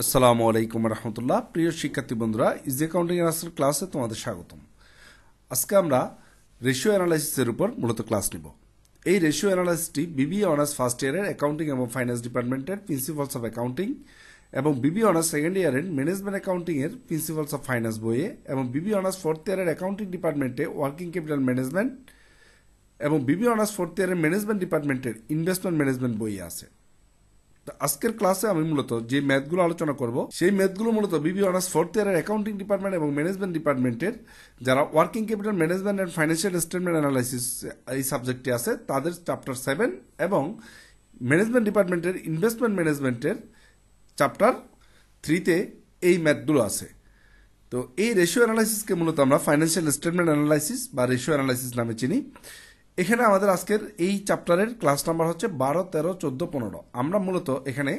আসসালামু আলাইকুম রহমতুল্লাহ। প্রিয় শিক্ষার্থী বন্ধুরা, ইজি অ্যাকাউন্টিং অ্যানালাইসিস ক্লাসে তোমাদের স্বাগতম। আজকে আমরা রেশিও অ্যানালাইসিসের উপর মূলত ক্লাস নিব। এই রেশিও অ্যানালাইসিসটি বিবিএ অনার্স ফার্স্ট ইয়ারের অ্যাকাউন্টিং এবং ফাইন্যান্স ডিপার্টমেন্টের প্রিন্সিপালস অফ অ্যাকাউন্টিং এবং বিবিএ অনার্স সেকেন্ড ইয়ারের ম্যানেজমেন্ট অ্যাকাউন্টিংয়ের প্রিন্সিপালস অফ ফাইন্যান্স বইয়ে এবং বিবিএ অনার্স ফোর্থ ইয়ারের অ্যাকাউন্টিং ডিপার্টমেন্টে ওয়ার্কিং ক্যাপিটাল ম্যানেজমেন্ট এবং বিবিএ অনার্স ফোর্থ ইয়ারের ম্যানেজমেন্ট ডিপার্টমেন্টের ইনভেস্টমেন্ট ম্যানেজমেন্ট বইয়ে আছে। আজকের ক্লাসে আমি মূলত যে ম্যাথগুলো আলোচনা করব সেই ম্যাথগুলো মূলত বিবিএ অনার্স ফোর্থ ইয়ারের অ্যাকাউন্টিং ডিপার্টমেন্ট এবং ম্যানেজমেন্ট ডিপার্টমেন্টের যারা working capital management and financial statement analysis এই সাবজেক্টটি আছে তাদের চ্যাপ্টার 7 এবং ম্যানেজমেন্ট ডিপার্টমেন্টের ইনভেস্টমেন্ট ম্যানেজমেন্টের চ্যাপ্টার 3-তে এই ম্যাথগুলো আছে। তো এই রেশিও অ্যানালাইসিসকে মূলত আমরা ফাইন্যান্সিয়াল স্টেটমেন্ট অ্যানালাইসিস বা রেশিও অ্যানালাইসিস নামে চিনি। এখানে আমাদের আজকের এই চ্যাপ্টারের ক্লাস নাম্বার হচ্ছে 12, 13, 14, 15। আমরা মূলত এখানে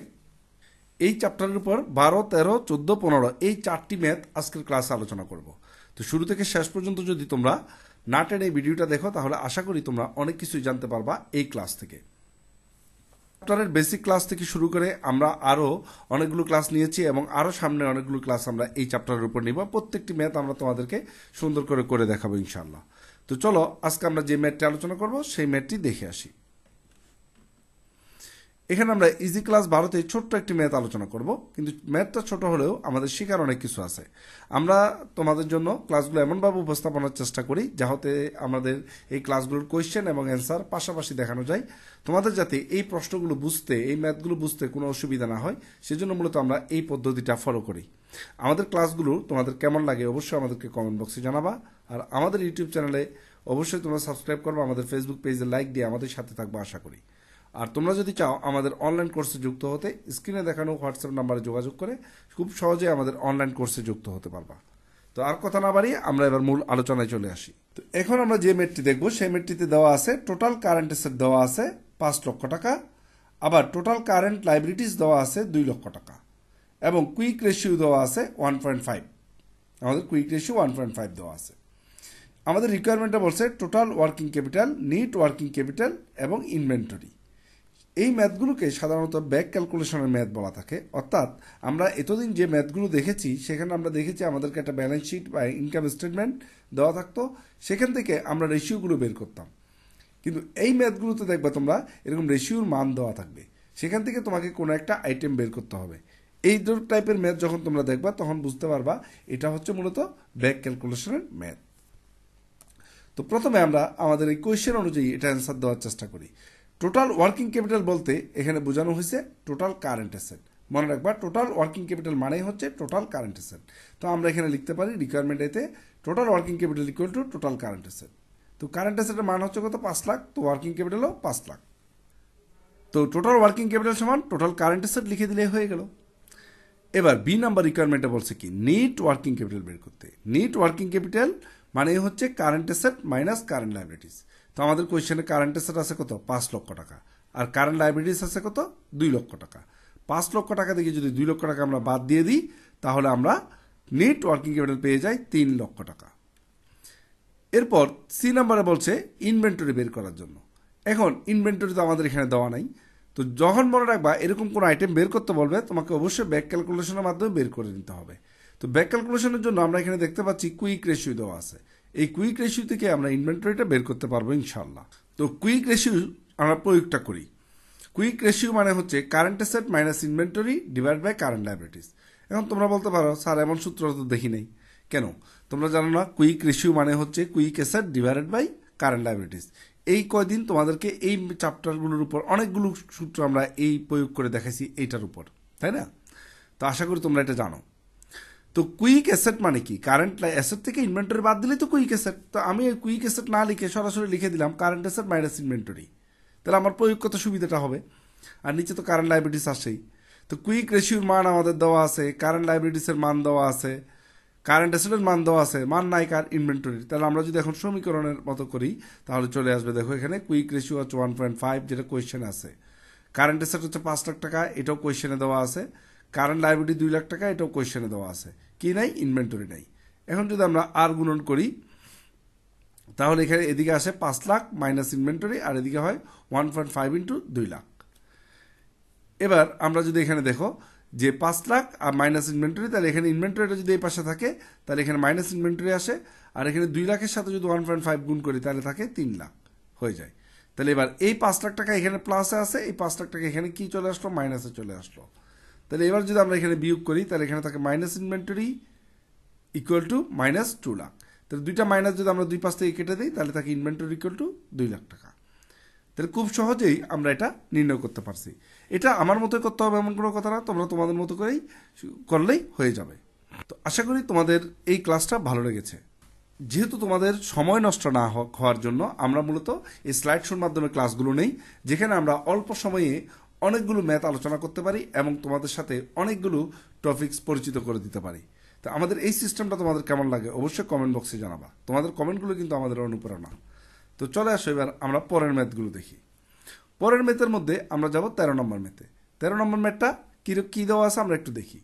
এই চ্যাপ্টারের উপর 12, 13, 14, 15 এই 4টি ম্যাথ আজকের ক্লাসে আলোচনা করব। তো শুরু থেকে শেষ পর্যন্ত যদি তোমরা না টেনে এই ভিডিওটা দেখো তাহলে আশা করি তোমরা অনেক কিছুই জানতে পারবা এই ক্লাস থেকে। চ্যাপ্টারের বেসিক ক্লাস থেকে শুরু করে আমরা আরও অনেকগুলো ক্লাস নিয়েছি এবং আরও সামনে অনেকগুলো ক্লাস আমরা এই চ্যাপ্টারের উপর নিব। প্রত্যেকটি ম্যাথ আমরা তোমাদেরকে সুন্দর করে দেখাবো ইনশাআল্লাহ। তো চলো আজকে আমরা যে ম্যাথটি আলোচনা করব সেই ম্যাথটি দেখে আসি। এখানে আমরা ইজি ক্লাস 12-তে ছোট্ট একটি ম্যাথ আলোচনা করব, কিন্তু ম্যাথটা ছোট হলেও আমাদের শেখার অনেক কিছু আছে। আমরা তোমাদের জন্য ক্লাসগুলো এমনভাবে উপস্থাপনার চেষ্টা করি যাতে আমাদের এই ক্লাসগুলোর কোয়েশ্চেন এবং অ্যান্সার পাশাপাশি দেখানো যায়, তোমাদের যাতে এই প্রশ্নগুলো বুঝতে, এই ম্যাথগুলো বুঝতে কোনো অসুবিধা না হয়, সেজন্য মূলত আমরা এই পদ্ধতিটা ফলো করি। আমাদের ক্লাসগুলো তোমাদের কেমন লাগে অবশ্যই আমাদেরকে কমেন্ট বক্সে জানাবা। আর আমাদের ইউটিউব চ্যানেলে অবশ্যই তোমরা সাবস্ক্রাইব করবে, আমাদের ফেসবুক পেজে লাইক দিয়ে আমাদের সাথে থাকবে আশা করি। আর তোমরা যদি চাও আমাদের অনলাইন কোর্সে যুক্ত হতে, স্ক্রিনে দেখানো হোয়াটসঅ্যাপ নাম্বারে যোগাযোগ করে খুব সহজে আমাদের অনলাইন কোর্সে যুক্ত হতে পারবা। তো আর কথা না বাড়িয়ে আমরা এবার মূল আলোচনায় চলে আসি। তো এখন আমরা যে ম্যাথটি দেখব সেই ম্যাথটিতে দেওয়া আছে টোটাল কারেন্ট অ্যাসেট দেওয়া আছে 5 লক্ষ টাকা, আবার টোটাল কারেন্ট লাইবিলিটিস দেওয়া আছে 2 লক্ষ টাকা এবং কুইক রেশিও দেওয়া আছে 1.5। আমাদের কুইক রেশিও 1.5 দেওয়া আছে। আমাদের রিকোয়ারমেন্টটা বলছে total working capital, net working capital এবং ইনভেন্টরি। এই ম্যাথগুলোকে সাধারণত ব্যাক ক্যালকুলেশনের ম্যাথ বলা থাকে। অর্থাৎ আমরা এতদিন যে ম্যাথগুলো দেখেছি সেখানে আমরা দেখেছি আমাদেরকে একটা ব্যালেন্স শিট বা ইনকাম স্টেটমেন্ট দেওয়া থাকতো, সেখান থেকে আমরা রেশিওগুলো বের করতাম। কিন্তু এই ম্যাথগুলোতে দেখবা তোমরা এরকম রেশিওর মান দেওয়া থাকবে, সেখান থেকে তোমাকে কোনো একটা আইটেম বের করতে হবে। এই টাইপের ম্যাথ যখন তোমরা দেখবা তখন বুঝতে পারবা এটা হচ্ছে মূলত ব্যাক ক্যালকুলেশনের ম্যাথ। তো প্রথমে আমরা আমাদের এই কোয়েশ্চেন অনুযায়ী এটা অ্যান্সার দেওয়ার চেষ্টা করি। টোটাল ওয়ার্কিং ক্যাপিটাল বলতে এখানে বোঝানো হয়েছে টোটাল কারেন্ট অ্যাসেট। মনে রাখবা টোটাল ওয়ার্কিং ক্যাপিটাল মানেই হচ্ছে টোটাল কারেন্ট অ্যাসেট। তো আমরা এখানে লিখতে পারি রিকোয়ারমেন্ট এতে total working capital equal to total current asset. তো কারেন্ট অ্যাসেটের মান হচ্ছে কত? 5 লাখ। তো ওয়ার্কিং ক্যাপিটালও 5 লাখ। তো টোটাল ওয়ার্কিং ক্যাপিটাল সমান টোটাল কারেন্ট অ্যাসেট লিখে দিলে হয়ে গেল। এবার বি নাম্বার রিকোয়ারমেন্টে বলছে কি নিট ওয়ার্কিং ক্যাপিটাল বের করতে। নিট ওয়ার্কিং ক্যাপিটাল মানে হচ্ছে current asset minus current liabilities. তো আমাদের কোয়েশ্চেনে কারেন্ট অ্যাসেট আছে কত? 5 লক্ষ টাকা। আর কারেন্ট লাইবিলিটিস আছে কত? 2 লক্ষ টাকা। 5 লক্ষ টাকা থেকে যদি 2 লক্ষ টাকা আমরা বাদ দিয়ে দিই তাহলে আমরা নেট ওয়ার্কিং ক্যাপিটাল পেয়ে যাই 3 লক্ষ টাকা। এরপর সি নাম্বারে বলছে ইনভেন্টরি বের করার জন্য। এখন ইনভেন্টরি তো আমাদের এখানে দেওয়া নাই। তো যখন মনে রাখবা এরকম কোনো আইটেম বের করতে বলবে তোমাকে অবশ্যই ব্যাক ক্যালকুলেশনের মাধ্যমে বের করে নিতে হবে। তো ব্যাক ক্যালকুলেশনের জন্য আমরা এখানে দেখতে পাচ্ছি কুইক রেশিও দেওয়া আছে। এই কুইক রেশিও থেকে আমরা ইনভেন্টরিটা বের করতে পারবো ইনশাআল্লাহ। তো কুইক রেশিও আমরা প্রয়োগটা করি। কুইক রেশিও মানে হচ্ছে current asset minus inventory divide by current liabilities. এখন তোমরা বলতে পারো স্যার এমন সূত্র তো দেখি নাই কেন? তোমরা জানো না কুইক রেশিও মানে হচ্ছে quick asset divided by current liabilities. এই কয়দিন তোমাদেরকে এই চ্যাপ্টারগুলোর উপর অনেকগুলো সূত্র আমরা এই প্রয়োগ করে দেখাইছি এইটার উপর, তাই না? তো আশা করি তোমরা এটা জানো। তো কুইক অ্যাসেট মানে কি? কারেন্ট অ্যাসেট থেকে ইনভেন্টরি বাদ দিলেই তো কুইক অ্যাসেট। তো আমি এই কুইক অ্যাসেট না লিখে সরাসরি লিখে দিলাম কারেন্ট অ্যাসেট মাইনাস ইনভেন্টরি। তাহলে আমার প্রয়োগ কত সুবিধাটা হবে। আর নিচে তো কারেন্ট লাইবিলিটিস আসেই। তো কুইক রেশিওর মান আমাদের দেওয়া আছে, কারেন্ট লাইবিলিটিসের মান দেওয়া আছে, কারেন্ট অ্যাসেটের মান দেওয়া আছে, মান নাই কার ইনভেন্টরির। তাহলে আমরা যদি এখন সমীকরণের মতো করি তাহলে চলে আসবে, দেখো এখানে কুইক রেশিও হচ্ছে 1.5 যেটা কোয়েশ্চেন আছে। কারেন্ট অ্যাসেট হচ্ছে 5 লাখ টাকা, এটাও কোয়েশ্চেনে দেওয়া আছে। কারেন্ট লাইবিলিটি 2 লাখ টাকা, এটাও কোয়েশ্চেনে দেওয়া আছে। কি নাই? ইনভেন্টরি নাই। এখন যদি আমরা আর গুণন করি তাহলে এখানে এদিকে আসে 5 লাখ মাইনাস ইনভেন্টরি আর এদিকে হয় 1.5 ইন্টু 2 লাখ। এবার আমরা যদি এখানে দেখো যে 5 লাখ আর মাইনাস ইনভেন্টরি, তাহলে এখানে ইনভেন্টরিটা যদি এই পাশে থাকে তাহলে এখানে মাইনাস ইনভেন্টরি আসে, আর এখানে 2 লাখের সাথে যদি 1.5 গুণ করি তাহলে থাকে 3 লাখ হয়ে যায়। তাহলে এবার এই 5 লাখ টাকা এখানে প্লাসে আছে, এই 5 লাখ টাকা এখানে কি চলে আসলো, মাইনাসে চলে আসলো। তাহলে এবার যদি আমরা এখানে বিয়োগ করি তাহলে এখানে থাকে minus inventory equal to minus 2 lakh. তাহলে দুইটা মাইনাস যদি আমরা দুই পাশ থেকে কেটে দিই তাহলে থাকে ইনভেন্টরি ইকুয়াল টু 2 লাখ টাকা। তাহলে খুব সহজেই আমরা এটা নির্ণয় করতে পারছি। এটা আমার মতোই করতে হবে এমন কোনো কথা না, তোমরা তোমাদের মতো করেই করলেই হয়ে যাবে। তো আশা করি তোমাদের এই ক্লাসটা ভালো লেগেছে। যেহেতু তোমাদের সময় নষ্ট না হওয়ার জন্য আমরা মূলত এই স্লাইড শোর মাধ্যমে ক্লাসগুলো নেই, যেখানে আমরা অল্প সময়ে অনেকগুলো ম্যাথ আলোচনা করতে পারি এবং তোমাদের সাথে অনেকগুলো টপিকস পরিচিত করে দিতে পারি। তো আমাদের এই সিস্টেমটা তোমাদের কেমন লাগে অবশ্যই কমেন্ট বক্সে জানাবা। তোমাদের কমেন্টগুলো কিন্তু আমাদের অনুপ্রেরণা। তো চলে আসো এবার আমরা পরের ম্যাথগুলো দেখি। পরের ম্যাথের মধ্যে আমরা যাব 13 নম্বর ম্যাথে। 13 নম্বর ম্যাথটা কী দেওয়া আছে আমরা একটু দেখি।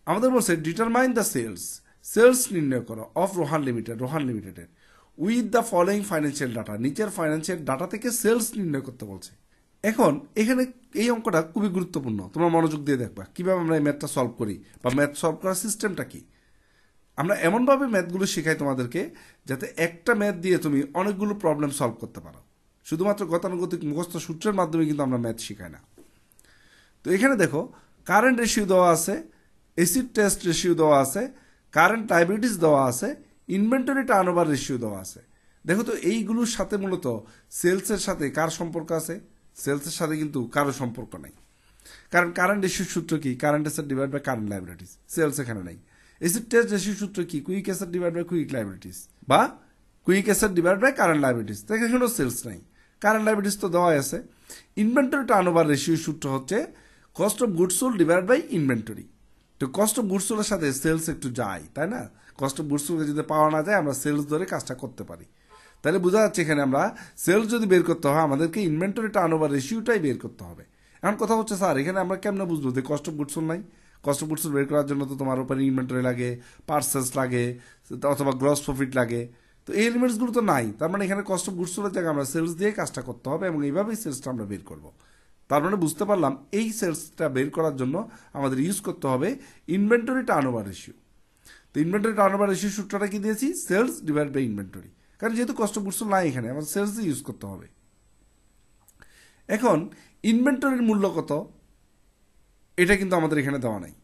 আমাদের বলছে ডিটারমাইন দ্য সেলস নির্ণয় করো অফ রোহান লিমিটেডের with the following financial data. নিচের ফাইন্যান্সিয়াল ডাটা থেকে সেলস নির্ণয় করতে বলছে। এখন এখানে এই অঙ্কটা খুবই গুরুত্বপূর্ণ, তোমরা মনোযোগ দিয়ে দেখবা কিভাবে আমরা এই ম্যাথটা সলভ করি বা ম্যাথ সলভ করার সিস্টেমটা কি। আমরা এমনভাবে ম্যাথগুলো শেখাই তোমাদেরকে যাতে একটা ম্যাথ দিয়ে তুমি অনেকগুলো প্রবলেম সলভ করতে পারো। শুধুমাত্র গতানুগতিক মুখস্থ সূত্রের মাধ্যমে কিন্তু আমরা ম্যাথ শেখাই না। তো এখানে দেখো কারেন্ট রেশিও দেওয়া আছে, অ্যাসিড টেস্ট রেশিও দেওয়া আছে, কারেন্ট লায়াবিলিটিস দেওয়া আছে, ইনভেন্টরি টার্নওভার রেশিও দেওয়া আছে। দেখো তো এইগুলোর সাথে মূলত সেলসের সাথে কার সম্পর্ক আছে? সেলসের সাথে কিন্তু কারো সম্পর্ক নাই, কারণ কারেন্ট রেশিওর সূত্র কি? Current asset divide by current liabilities. Sales এখানে নাই। অ্যাসিড টেস্ট রেশিওর সূত্র কি? Quick asset divide by quick liabilities বা quick asset divide by current liabilities. দেখে এখানেও সেলস নাই, কারেন্ট লায়াবিলিটিস তো দেওয়াই আছে। ইনভেন্টরি টার্নওভার রেশিওর সূত্র হচ্ছে cost of goods sold divide by inventory. তো কস্ট অফ গুডস সোল্ডের সাথে সেলস একটু যায়, তাই না? কস্ট অফ গুডস সোল্ড যদি পাওয়া না যায় আমরা সেলস ধরে কাজটা করতে পারি। তাহলে বোঝা যাচ্ছে এখানে আমরা সেলস যদি বের করতে হয় আমাদেরকে ইনভেন্টরি টার্নওভার রেশিওটাই বের করতে হবে। এখন কথা হচ্ছে স্যার এখানে আমরা কেমনে বুঝবো যে কস্ট অফ গুডস সোল্ড নাই? কস্ট অফ গুডস সোল্ড বের করার জন্য তো তোমার ওপেনিং ইনভেন্টরি লাগে, পার্সেলস লাগে, অথবা গ্রস প্রফিট লাগে। তো এই এলিমেন্টসগুলো তো নাই, তার মানে এখানে কস্ট অফ গুডস সোল্ডের জায়গায় আমরা সেলস দিয়ে কাজটা করতে হবে এবং এইভাবেই সেলসটা আমরা বের করব। তার মানে বুঝতে পারলাম এই সেলসটা বের করার জন্য আমাদের ইউজ করতে হবে ইনভেন্টরি টার্নওভার রেশিও। তো ইনভেন্টরি টার্নওভার রেশিও সূত্রটা কি দিয়েছি? Sales divide by inventory. কারণ যেহেতু কস্ট অফ গুডস সোল্ড নাই এখানে, আমাদের সেলস দিয়ে ইউজ করতে হবে। এখন ইনভেন্টরির মূল্য কত এটা কিন্তু আমাদের এখানে দেওয়া নাই,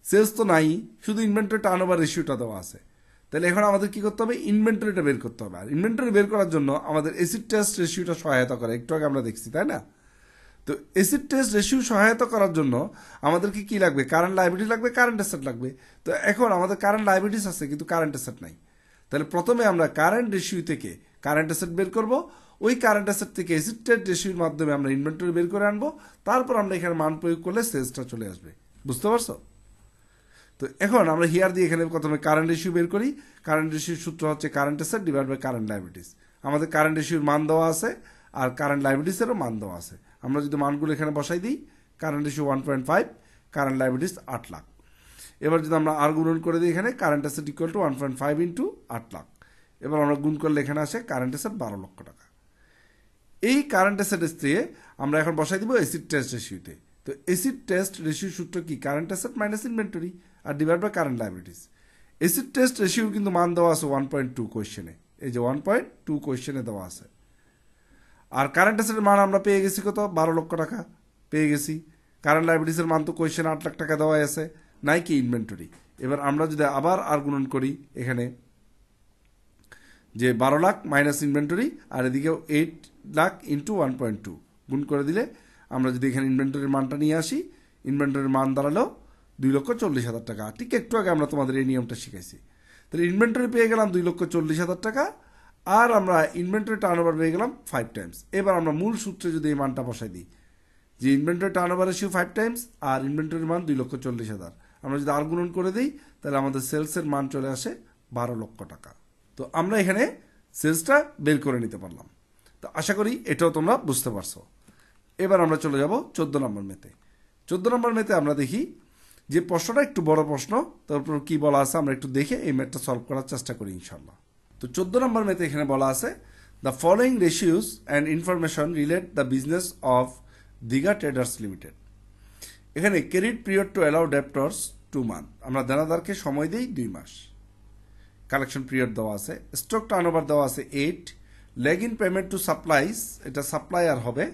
সেলস তো নাই, শুধু ইনভেন্টরি টার্নওভার রেশিওটা দেওয়া আছে। তাহলে এখন আমাদের কি করতে হবে? ইনভেন্টরিটা বের করতে হবে। আর ইনভেন্টরি বের করার জন্য আমাদের অ্যাসিড টেস্ট রেশিওটা সহায়তা করে, একটু আগে আমরা দেখছি, তাই না? তো অ্যাসিড টেস্ট রেশিও সহায়তা করার জন্য আমাদেরকে কি লাগবে? কারেন্ট লায়াবিলিটি লাগবে, কারেন্ট অ্যাসেট লাগবে। তো এখন আমাদের কারেন্ট লায়াবিলিটিস আছে কিন্তু কারেন্ট অ্যাসেট নাই। তাহলে প্রথমে আমরা কারেন্ট রেশিও থেকে কারেন্ট অ্যাসেট বের করব, ওই কারেন্ট অ্যাসেট থেকে অ্যাসিড টেস্ট রেশিওর মাধ্যমে আমরা ইনভেন্টরি বের করে আনবো, তারপর আমরা এখানে মান প্রয়োগ করলে সেলসটা চলে আসবে। বুঝতে পারছো? তো এখন আমরা হিয়ার দিয়ে এখানে প্রথমে কারেন্ট রেশিও বের করি। কারেন্ট রেশিওর সূত্র হচ্ছে current asset divide by current liabilities. আমাদের কারেন্ট রেশিওর মান দেওয়া আছে আর কারেন্ট লায়াবিলিটিসেরও মান দেওয়া আছে। আমরা যদি মানগুলো এখানে বসাই দিই, current ratio 1.5, current liabilities 8 lakh. এবার যদি আমরা আর গুণন করে দিই এখানে current asset equal to 1.5 into 8 lakh. এবার আমরা গুণ করলে এখানে আসে কারেন্ট অ্যাসেট 12 লক্ষ টাকা। এই কারেন্ট অ্যাসেট দিয়ে আমরা এখন বসাই দিব অ্যাসিড টেস্ট রেশিওতে। তো অ্যাসিড টেস্ট রেশিও সূত্র কি? কারেন্ট অ্যাসেট মাইনাস ইনভেন্টরি আর divide by current liabilities. Acid test রেশিওর কিন্তু মান দেওয়া আছে 1.2 কোয়েশ্চেনে, এই যে 1.2 কোয়েশ্চেনে দেওয়া আছে। আর কারেন্ট অ্যাসেটের মান আমরা পেয়ে গেছি কত? 12 লক্ষ টাকা পেয়ে গেছি। কারেন্ট লায়াবিলিটিসের মান তো কোয়েশ্চেনে 8 লাখ টাকা দেওয়া আছে, নাই কি ইনভেন্টরি। এবার আমরা যদি আবার আর গুণন করি এখানে যে 12 লাখ মাইনাস ইনভেন্টরি আর এদিকে 8 লাখ ইন্টু 1.2 গুণ করে দিলে আমরা যদি এখানে ইনভেন্টরির মানটা নিয়ে আসি, ইনভেন্টরির মান দাঁড়ালো 2,40,000 টাকা। ঠিক একটু আগে আমরা তোমাদের এই নিয়মটা শিখাইছি। তাহলে ইনভেন্টরি পেয়ে গেলাম 2,40,000 টাকা আর আমরা ইনভেন্টরি টার্নওভার পেয়ে গেলাম 5 টাইমস। এবার আমরা মূল সূত্রে যদি এই মানটা বসাই দিই যে ইনভেন্টরি টার্নওভার রেশিও 5 টাইমস আর ইনভেন্টরির মান 2,40,000, আমরা যদি আর গুণন করে দিই তাহলে আমাদের সেলসের মান চলে আসে 12 লক্ষ টাকা। তো আমরা এখানে সেলসটা বের করে নিতে পারলাম। তো আশা করি এটাও তোমরা বুঝতে পারছো। এবার আমরা চলে যাব 14 নম্বর মেতে। 14 নম্বর মেতে আমরা দেখি যে প্রশ্নটা একটু বড় প্রশ্ন, তারপর কি বলা আছে আমরা একটু দেখে এই ম্যাথটা সলভ করার চেষ্টা করি ইনশাল্লাহ। তো 14 নম্বর মেতে এখানে বলা আছে the following ratios and information relate the business of Digha traders limited. এখানে credit period to allow debtors 2 month, আমরা দেনাদারকে সময় দিই 2 মাস। কালেকশন পিরিয়ড দেওয়া আছে। স্টক টার্নওভার দেওয়া আছে 8। Lag in payment to supplies, এটা সাপ্লায়ার হবে,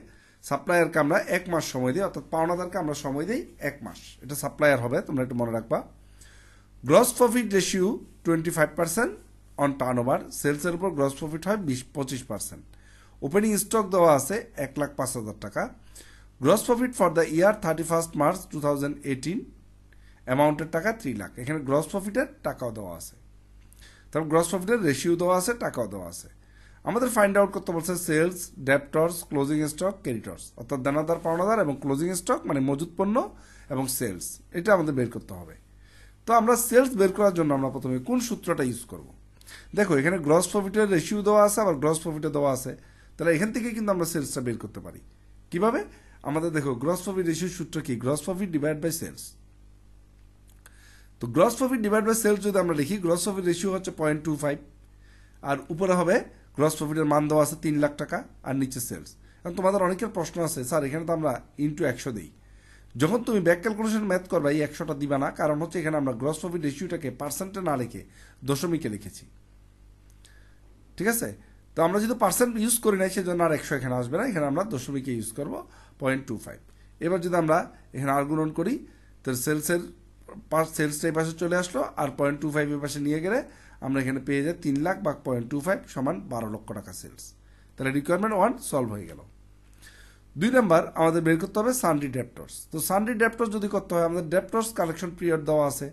সাপ্লায়ারকে আমরা 1 মাস সময় দিই, অর্থাৎ পাওনাদারকে আমরা সময় দিই 1 মাস, এটা সাপ্লায়ার হবে, তোমরা একটু মনে রাখবা। Gross profit ratio 25% on turnover, সেলসের উপর গ্রস প্রফিট হয় 25%। ওপেনিং স্টক দেওয়া আছে 1,05,000 টাকা। Gross profit for the year 31 March 2018 অ্যামাউন্টের টাকা 3 লাখ। এখানে গ্রস প্রফিটের টাকাও দেওয়া আছে, তারপর গ্রস প্রফিটের রেশিও দেওয়া আছে, টাকাও দেওয়া আছে। আমাদের ফাইন্ড আউট করতে বলছে সেলস, ডেপ্টর্স, ক্লোজিং স্টক, ক্রেডিটর্স, অর্থাৎ দেনাদার পাওনাদার এবং ক্লোজিং স্টক মানে মজুত পণ্য এবং সেলস, এটা আমাদের বের করতে হবে। তো আমরা সেলস বের করার জন্য আমরা প্রথমে কোন সূত্রটা ইউজ করব? দেখো এখানে গ্রস প্রফিটের রেশিও দেওয়া আছে, আবার গ্রস প্রফিটে দেওয়া আছে, তাহলে এখান থেকে কিন্তু আমরা সেলসটা বের করতে পারি। কিভাবে? আমাদের দেখো গ্রস প্রফিট রেশিওর সূত্র কি? Gross profit divide by sales. তো gross profit divide by sales যদি আমরা লিখি, গ্রস প্রফিট রেশিও হচ্ছে 0.25, আর উপরে হবে গ্রস প্রফিটের মান দেওয়া আছে 3 লাখ টাকা, আর নিচে সেলস। এখন তোমাদের অনেকের প্রশ্ন আছে, স্যার এখানে তো আমরা ইন্টু 100 দিই। যখন তুমি ব্যাক ক্যালকুলেশন ম্যাথ করবা এই 100টা দিবা না, কারণ হচ্ছে এখানে আমরা গ্রস প্রফিট রেশিওটাকে পার্সেন্টে না লিখে দশমিকে লিখেছি, ঠিক আছে? তো আমরা যদি পার্সেন্ট ইউজ করি নাই সেজন্য আর 100 এখানে আসবে না, এখানে আমরা দশমিকে ইউজ করবো 0.25। এবার যদি আমরা এখানে আর গুণন করি, তো সেলসের সেলসটা এই পাশে চলে আসলো, আর 0.25 এর পাশে নিয়ে গেলে আমরা এখানে পেয়ে যাই 3 লাখ বা 0.25 সমান 12 লক্ষ টাকা সেলস। তাহলে রিকোয়ারমেন্ট 1 সলভ হয়ে গেল। 2 নাম্বার আমাদের বের করতে হবে সানডি ডেপ্টর্স। তো সানডি ডেপ্টর্স যদি করতে হয়, আমাদের ডেপ্টর্স কালেকশন পিরিয়ড দেওয়া আছে,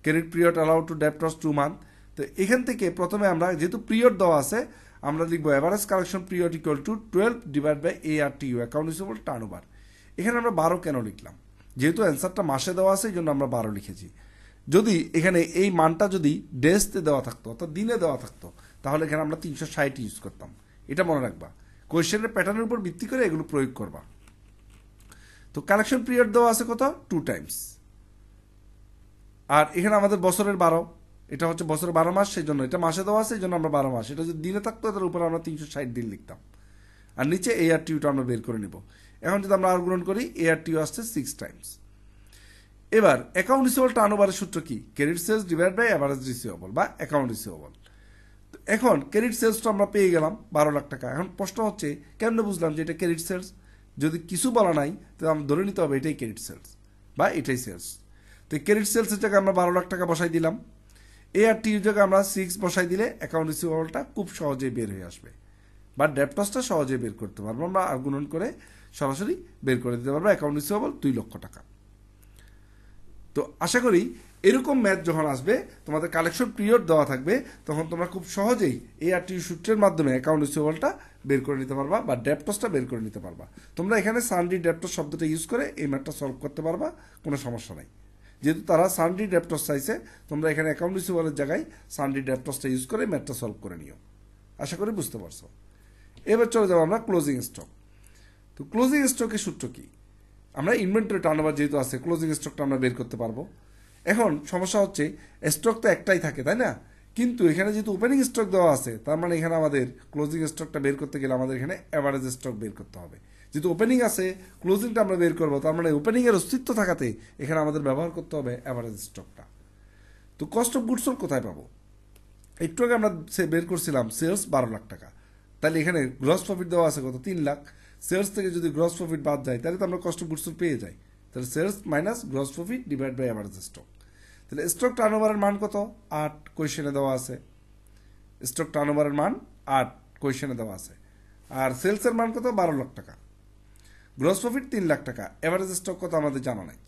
credit period allow to debtors 2 month. তো এখান থেকে প্রথমে আমরা যেহেতু পিরিয়ড দেওয়া আছে, আমরা লিখবো average collection period equal to 12 divide by ARTU, account receivable turnover. এখানে আমরা 12 কেন লিখলাম? যেহেতু অ্যান্সারটা মাসে দেওয়া আছে এই জন্য আমরা 12 লিখেছি। যদি এখানে এই মানটা যদি ডেজতে দেওয়া থাকতো, অর্থাৎ দিনে দেওয়া থাকতো, তাহলে এখানে আমরা 360 ইউজ করতাম। এটা মনে রাখবা, কোয়েশ্চেনের প্যাটার্নের উপর ভিত্তি করে এগুলো প্রয়োগ করবা। তো কালেকশন পিরিয়ড দেওয়া আছে কত? 2 টাইমস। আর এখানে আমাদের বছরের 12, এটা হচ্ছে বছরের 12 মাস, সেই জন্য এটা মাসে দেওয়া আছে, এই জন্য আমরা 12 মাস। এটা যদি দিনে থাকতো তার উপরে আমরা 360 দিন লিখতাম, আর নিচে ARTUটা আমরা বের করে নিব। এখন যদি আমরা আর গুণন করি, ARTU আসছে 6 টাইমস। এবার অ্যাকাউন্ট রিসিভেবল টার্নওভারের সূত্র কি? Credit sales divide by average receivable বা অ্যাকাউন্ট রিসিভেবল। এখন ক্রেডিট সেলসটা আমরা পেয়ে গেলাম 12 লাখ টাকা। এখন প্রশ্ন হচ্ছে কেমনে বুঝলাম যে এটা ক্রেডিট সেলস? যদি কিছু বলা নাই তো আমরা ধরে নিতে হবে এটাই ক্রেডিট সেলস বা এটাই সেলস। তো ক্রেডিট সেলসের জায়গায় আমরা 12 লাখ টাকা বসাই দিলাম, ARTU জায়গায় আমরা 6 বসাই দিলে অ্যাকাউন্ট রিসিভেবলটা খুব সহজেই বের হয়ে আসবে, বা ডেপ্টসটা সহজেই বের করতে পারবো আমরা, আর গুণন করে সরাসরি বের করে দিতে পারবো অ্যাকাউন্ট রিসিভেবল 2 লক্ষ টাকা। তো আশা করি এরকম ম্যাথ যখন আসবে, তোমাদের কালেকশন পিরিয়ড দেওয়া থাকবে, তখন তোমরা খুব সহজেই ARTU সূত্রের মাধ্যমে অ্যাকাউন্ট রিসিভেবলটা বের করে নিতে পারবা বা ডেপ্টসটা বের করে নিতে পারবা। তোমরা এখানে সানডি ডেপ্টস শব্দটা ইউজ করে এই ম্যাথটা সলভ করতে পারবা, কোনো সমস্যা নাই। যেহেতু তারা সানডি ডেপ্টস চাইছে, তোমরা এখানে অ্যাকাউন্ট রিসিভেবলের জায়গায় সানডি ডেপ্টসটা ইউজ করে ম্যাথটা সলভ করে নিও। আশা করি বুঝতে পারছো। এবার চলে যাবো আমরা ক্লোজিং স্টক। তো ক্লোজিং স্টকের সূত্র কি? আমরা ইনভেন্টরি টার্নওভার যেহেতু আছে, ক্লোজিং স্টকটা আমরা বের করতে পারবো। এখন সমস্যা হচ্ছে স্টক তো একটাই থাকে, তাই না? কিন্তু এখানে যেহেতু ওপেনিং স্টক দেওয়া আছে, তার মানে এখানে আমাদের ক্লোজিং স্টকটা বের করতে গেলে আমাদের এখানে অ্যাভারেজ স্টক বের করতে হবে। যেহেতু ওপেনিং আছে, ক্লোজিংটা আমরা বের করবো, তার মানে ওপেনিং এর অস্তিত্ব থাকাতে এখানে আমাদের ব্যবহার করতে হবে অ্যাভারেজ স্টকটা। তো কস্ট অফ গুডস সোল্ড কোথায় পাবো? একটু আগে আমরা বের করছিলাম সেলস 12 লাখ টাকা, তাহলে এখানে গ্রস প্রফিট দেওয়া আছে কত? 3 লাখ। সেলস থেকে যদি গ্রস প্রফিট বাদ যায় তাহলে তো আমরা কস্ট অফ গুডস সোল্ড পেয়ে যাই। তাহলে sales minus gross profit divide by average stock. তাহলে স্টক টার্নওভারের মান কত? 8 কোয়েশ্চেনে দেওয়া আছে। স্টক টার্নওভারের মান 8 কোয়েশ্চেনে দেওয়া আছে। আর সেলসের মান কত? 12 লাখ টাকা। গ্রস প্রফিট 3 লাখ টাকা। এভারেজ স্টক কত আমাদের জানা নাই।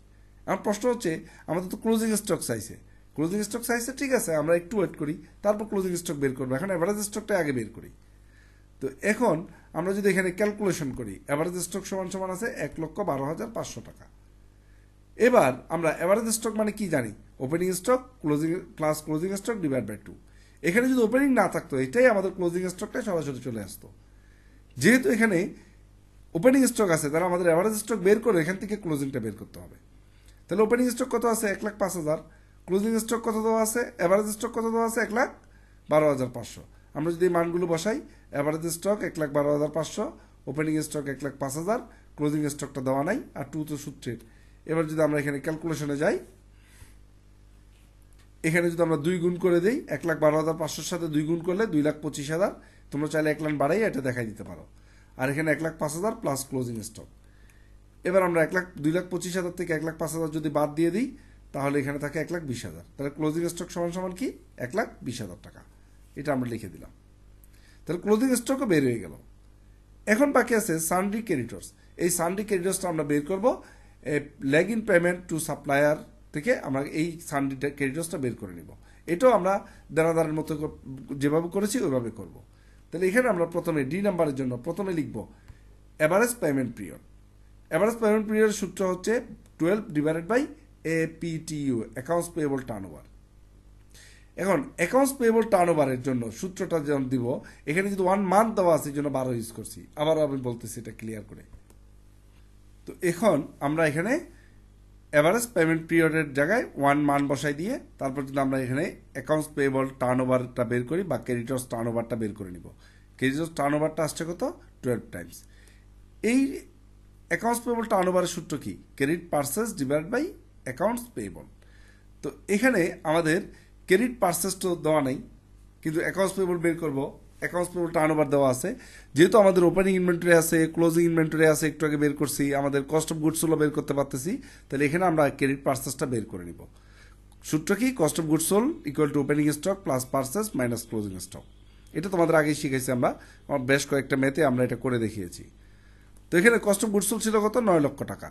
আমার প্রশ্ন হচ্ছে আমাদের তো ক্লোজিং স্টক চাইছে, ক্লোজিং স্টক চাইছে, ঠিক আছে, আমরা একটু ওয়েট করি, তারপর ক্লোজিং স্টক বের করবো। এখন এভারেজ স্টকটা আগে বের করি। তো এখন আমরা যদি এখানে ক্যালকুলেশন করি, এভারেজ স্টক সমান সমান আছে 1,12,500 টাকা। এবার আমরা এভারেজ স্টক মানে কি জানি? Opening stock closing plus closing stock divide by 2। এখানে যদি ওপেনিং না থাকতো, এটাই আমাদের ক্লোজিং স্টকটা সরাসরি চলে আসতো। যেহেতু এখানে ওপেনিং স্টক আছে, তাহলে আমাদের এভারেজ স্টক বের করে এখান থেকে ক্লোজিংটা বের করতে হবে। তাহলে ওপেনিং স্টক কত আছে? 1,05,000। ক্লোজিং স্টক কত দেওয়া আছে? এভারেজ স্টক কত দেওয়া আছে? 1,12,500। আমরা যদি এই মানগুলো বসাই, average stock 1,12,500, opening stock 1,05,000, closing স্টকটা দেওয়া নাই, আর 2 তো সূত্রের। এবার যদি আমরা এখানে ক্যালকুলেশনে যাই, এখানে যদি আমরা 2 গুণ করে দিই, 1,12,500 সাথে 2 গুণ করলে 2,25,000, তোমরা চাইলে 1 লাখ বাড়াই এটা দেখাই দিতে পারো। আর এখানে 1,05,000 প্লাস ক্লোজিং স্টক। এবার আমরা 2,25,000 থেকে 1,05,000 যদি বাদ দিয়ে দিই, তাহলে এখানে থাকে 1,20,000। তাহলে ক্লোজিং স্টক সমান সমান কি 1,20,000 টাকা। এটা আমরা লিখে দিলাম। তাহলে ক্লোজিং স্টকও বের হয়ে গেল। এখন বাকি আছে সানডি ক্রেডিটর্স। এই সানডি ক্রেডিটর্সটা আমরা বের করব lag in payment to supplier থেকে। আমরা এই সানডি ক্রেডিটর্সটা বের করে নিব। এটাও আমরা দেনাদারের মতো যেভাবে করেছি ওইভাবে করব। তাহলে এখানে আমরা প্রথমে ডি নাম্বারের জন্য প্রথমে লিখব average payment period. Average payment পিরিয়ডের সূত্র হচ্ছে 12 divided by APTU, accounts payable turnover. এখন অ্যাকাউন্টস পেয়েবল টার্নওভারের জন্য সূত্রটা যেমন দিব, এখানে কিন্তু 1 মান্থ দেওয়া আছে, এই জন্য 12 ইউজ করছি। আবারও আমি বলতেছি এটা ক্লিয়ার করে। তো এখন আমরা এখানে অ্যাভারেজ পেমেন্ট পিরিয়ডের জায়গায় 1 মান্থ বসাই দিয়ে তারপর যদি আমরা এখানে অ্যাকাউন্টস পেয়েবল টার্নওভারটা বের করি বা ক্রেডিটর্স টার্নওভারটা বের করে নিব। ক্রেডিটর্স টার্নওভারটা আসছে কত 12 টাইমস। এই অ্যাকাউন্টস পেয়েবল টার্নওভারের সূত্র কি? Credit purchase divide by accounts payable. তো এখানে আমাদের ক্রেডিট পারচেজ তো দেওয়া নেই, কিন্তু অ্যাকাউন্টস পেয়েবল বের করব। অ্যাকাউন্টস পেয়েবল টার্নওভার দেওয়া আছে, যেহেতু আমাদের ওপেনিং ইনভেন্টরি আছে, ক্লোজিং ইনভেন্টরি আছে, একটু আগে বের করছি, আমাদের কস্ট অফ গুডস সোল্ড বের করতে পারতেছি। তাহলে এখানে আমরা ক্রেডিট পারচেজটা বের করে নিব। সূত্র কি? Cost of goods sold equal to opening stock plus purchase minus closing stock. এটা তোমাদের আগেই শিখেছি আমরা, বেশ কয়েকটা মেতে আমরা এটা করে দেখিয়েছি। তো এখানে কস্ট অফ গুডস সোল্ড ছিল কত? 9 লক্ষ টাকা।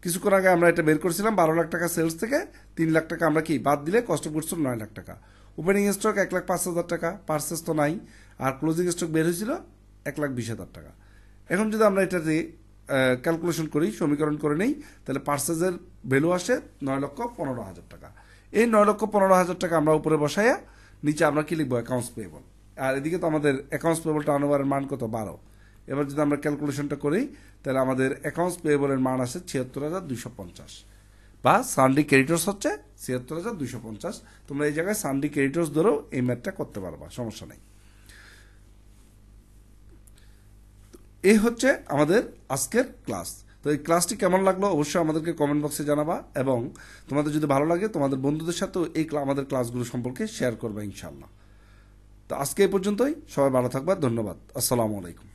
কিছুক্ষণ আগে আমরা এটা বের করছিলাম 12 লাখ টাকা সেলস থেকে 3 লাখ টাকা আমরা কি বাদ দিলে cost of goods sold 9 lakh টাকা। ওপেনিং স্টক 1,05,000 টাকা, পারচেজ তো নাই, আর ক্লোজিং স্টক বের হয়েছিল 1,20,000 টাকা। এখন যদি আমরা এটা ক্যালকুলেশন করি, সমীকরণ করে নেই, তাহলে পারচেজের ভ্যালু আসে 9,15,000 টাকা। এই 9,15,000 টাকা আমরা উপরে বসাইয়া নিচে আমরা কি লিখবো? Accounts payable. আর এদিকে তো আমাদের অ্যাকাউন্টস পেয়েবল টার্নওভারের মান কত? 12। এবার যদি আমরা ক্যালকুলেশনটা করি, তাহলে আমাদের অ্যাকাউন্টস পেয়েবলের মান আসে 76,250, বা সানডি ক্রেডিটর্স হচ্ছে 76,250। তোমরা এই জায়গায় সানডি ক্রেডিটর্স ধরেও এই ম্যাথটা করতে পারবা, সমস্যা নেই। এই হচ্ছে আমাদের আজকের ক্লাস। তো এই ক্লাসটি কেমন লাগলো অবশ্যই আমাদেরকে কমেন্ট বক্সে জানাবা, এবং তোমাদের যদি ভালো লাগে তোমাদের বন্ধুদের সাথেও এই আমাদের ক্লাসগুলো সম্পর্কে শেয়ার করবা ইনশাআল্লাহ। তো আজকে এই পর্যন্তই, সবাই ভালো থাকবা, ধন্যবাদ, আসসালামু আলাইকুম।